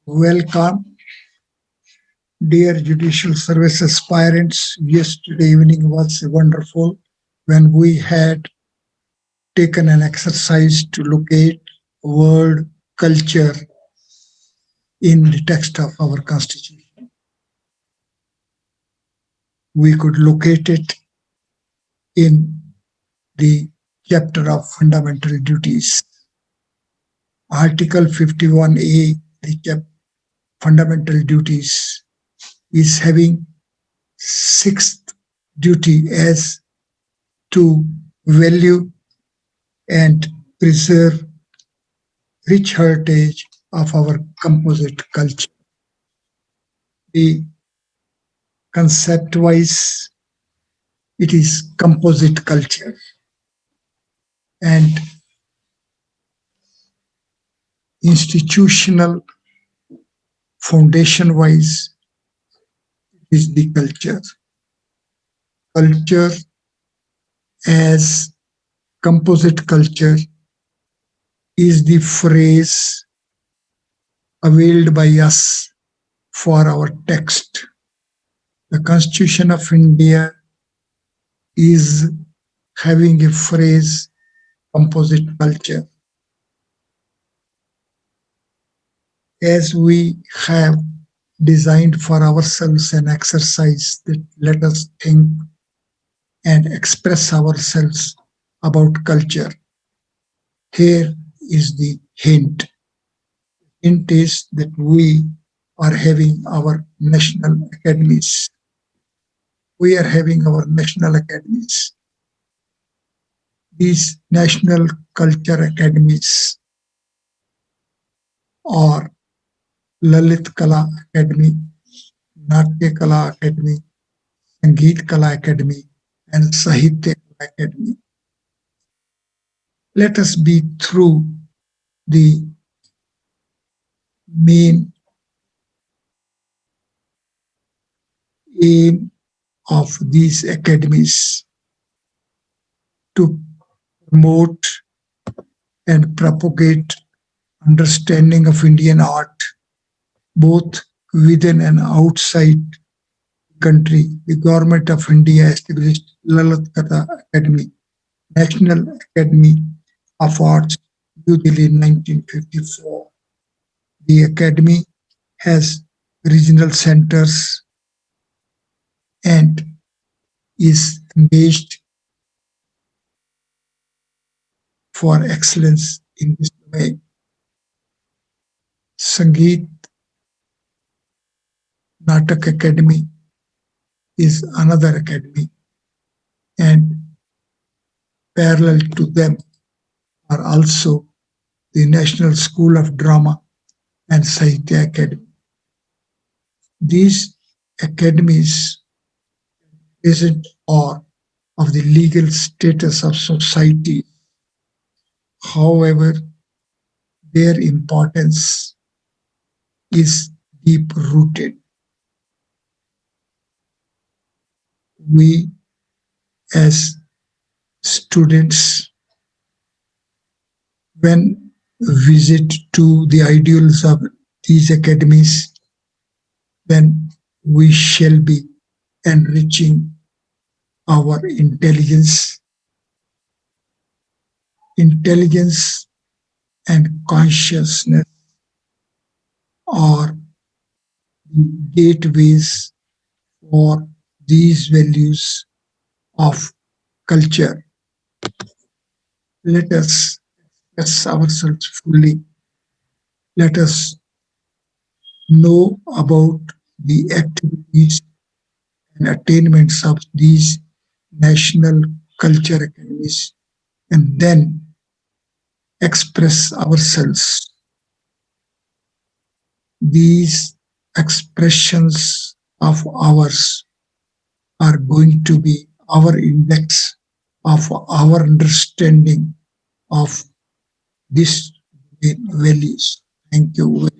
Welcome, dear judicial service aspirants. Yesterday evening was wonderful when we had taken an exercise to locate word culture in the text of our constitution. We could locate it in the chapter of fundamental duties. Article 51A, the fundamental duties, is having sixth duty as to value and preserve rich heritage of our composite culture. The concept wise, it is composite culture, and institutional foundation wise is the culture. Culture as composite culture is the phrase availed by us for our text. The Constitution of India is having a phrase composite culture. As we have designed for ourselves an exercise that let us think and express ourselves about culture, here is the hint. Hint is that we are having our national academies. We are having our national academies. These national culture academies are Lalit Kala Academy, Natya Kala Academy, Sangeet Kala Academy, and Sahitya Kala Academy. Let us be through the main aim of these academies to promote and propagate understanding of Indian art both within and outside the country. The government of India established Lalit Kala Academy, National Academy of Arts, New Delhi in 1954. The academy has regional centers and is engaged for excellence in this domain. Sangeet Natak Academy is another academy, and parallel to them are also the National School of Drama and Sahitya Academy. These academies present are of the legal status of society. However, their importance is deep rooted. We, as students, when visit to the ideals of these academies, then we shall be enriching our intelligence. Intelligence and consciousness are the gateways for these values of culture. Let us express ourselves fully. Let us know about the activities and attainments of these national culture academies, and then express ourselves. These expressions of ours are going to be our index of our understanding of these values. Thank you very